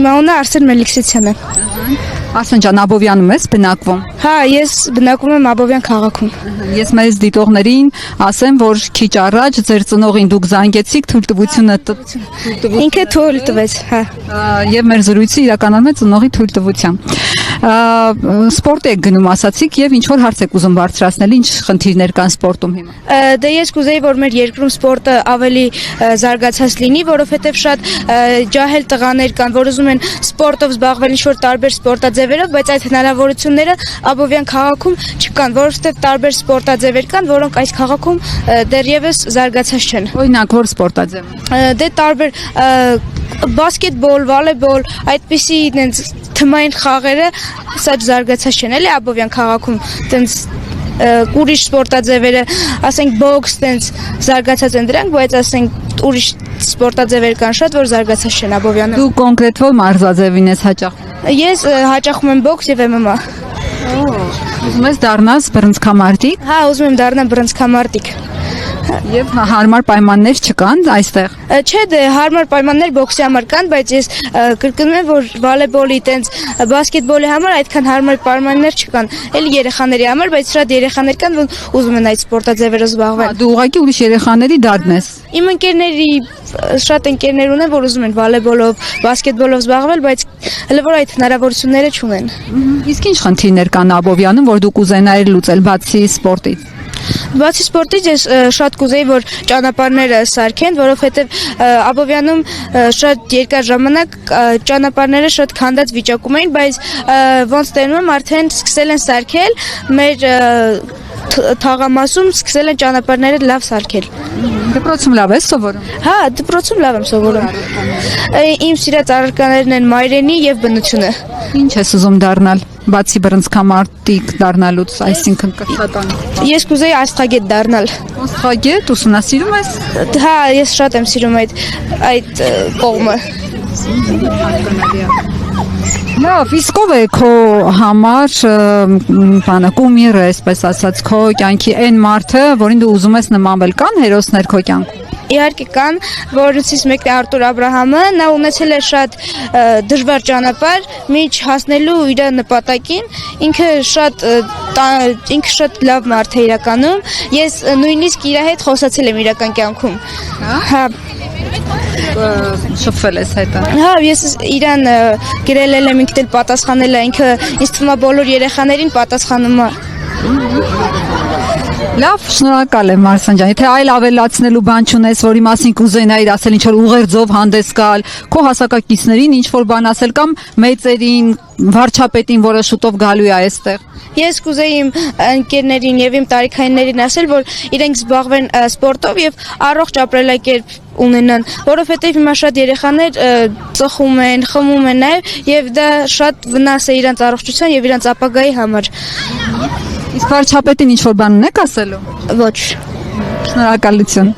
Իմ անունը Արսեն Մելիքսյանը։ Արսեն ջան, Աբովյանում ես բնակվում։ Հա, ես բնակվում եմ Աբովյան քաղաքում։ Ես մեզ դիտողներին ասեմ, որ քիչ առաջ ձեր ծնողին դուք զանգեցիք, թույլտվությունը Ինքը թույլ տվեց, հա։ եւ մեր զրույցը իրականանում է ծնողի թույլտվությամբ։ Սպորտ եք գնում, ասացիք, եւ ինչ որ հարց եք ուզում բարձրացնել, ինչ խնդիրներ կան սպորտում հիմա։ Դե ես կուզեի, որ մեր երկրում սպորտը ավելի զարգացած լինի, որովհետև շատ ջահել տղաներ կան, որ ուզում են սպորտով զբաղվել ինչ-որ տարբեր սպորտաձևերով, բայց այդ հնարավորությունները Աբովյան քաղաքում չկան, որովհետև տարբեր սպորտաձևեր կան, որոնք այս քաղաքում դեռևս զարգացած չեն։ Օրինակ, որ սպորտաձև։ Դե տարբեր բասկետբոլ, վոլեյբոլ, այդպիսի այնց թմային խաղերը սա զարգացած չեն, էլի Աբովյան քաղաքում, այնց ուրիշ սպորտաձևերը, ասենք բոքս, այնց զարգացած են դրանք, բայց ասենք ուրիշ սպորտաձևեր կան շատ, որ զարգացած չեն Աբովյանում։ Դու կոնկրետ որ մարզաձևին ես հաճախ։ Ես հաճախում եմ բոքս եւ MMA։ Ուզում ես դառնաս բռնցքամարտիկ։ Հա, ուզում եմ դառնալ բռնցքամարտիկ։ Եվ հարմար պայմաններ չկան այստեղ։ Չէ, դե հարմար պայմաններ բոքսի համար կան, բայց ես կրկնում եմ, որ վոլեյբոլի, տենց բասկետբոլի համար այդքան հարմար պայմաններ չկան։ Էլի երեխաների համար, բայց շատ երեխաներ կան, որ ուզում են այդ սպորտաձևերով զբաղվել։ Դու ուղղակի ուրիշ երեխաների դարն ես։ Իմ ընկերների շատ ընկերներ ունեն, որ ուզում են վոլեյբոլով, բասկետբոլով զբաղվել, բայց հələ որ այդ հնարավորությունները չունեն։ Իսկ ինչ խնդիրներ կան Աբովյանում, որ դուք ուզենայիք լուծել բացի սպորտից։ Բացի սպորտից ես շատ կուզեի, որ ճանապարհները սարքեն, որովհետև Աբովյանում շատ երկար ժամանակ ճանապարհները շատ քանդած վիճակում էին, բայց ոնց տենում եմ արդեն սկսել են սարքել, մեր թաղամասում սկսել են ճանապարհները լավ սարքել։ Դպրոցում լավ ես սովորում։ Հա, դպրոցում լավ եմ սովորում։ Իմ սիրած առարկաներն են մայրենի եւ բնությունը։ Ինչ ես ուզում դառնալ, բացի բռնցքամարտիկ դառնալուց, այսինքն կրթական։ Ես կուզեի աստղագետ դառնալ։ Աստղագետ ուսումնասիրում ես։ Հա, ես շատ եմ սիրում այդ կողմը։ Լավ, իսկ ով է քո համար բանը կումիրը, այսպես ասած, քո կյանքի այն մարդը, որին դու ուզում ես նմանվել, կան հերոսներ քո կյանքում։ Իհարկե կան, որոնցից մեկն է Արտուր Աբրահամը, նա ունեցել է շատ դժվար ճանապարհ միջ հասնելու իր նպատակին, ինքը շատ լավ մարդ է իրականում, ես նույնիսկ իր հետ խոսացել եմ իրական կյանքում։ Հա։ Շփվել ես հետը։ Հա, ես իրան գրել եմ, ինքն էլ պատասխանել է, ինքը ինձ թվում է բոլոր երեխաներին պատասխանում է։ Լավ, շնորհակալ եմ Արսեն ջան։ Եթե այլ ավելացնելու բան չունես, որի մասին կուզենայիր ասել, ինչ որ ուղերձով հանդես գալ, քո հասակակիցներին ինչ որ բան ասել կամ մեծերին, վարչապետին, որը շուտով գալու է այստեղ։ Ես կուզեի իմ ընկերներին եւ իմ տարիքայիններին ասել, որ իրենք զբաղվեն սպորտով եւ առողջ ապրելակերպ ունենան, որովհետեւ հիմա շատ երեխաներ ծխում են, խմում են նաեւ եւ դա շատ վնաս է իրանց առողջության եւ իրանց ապագայի համար։ Իսկ վարչապետին ինչ որ բան ունեք ասելու։ Ոչ։ Շնորհակալություն։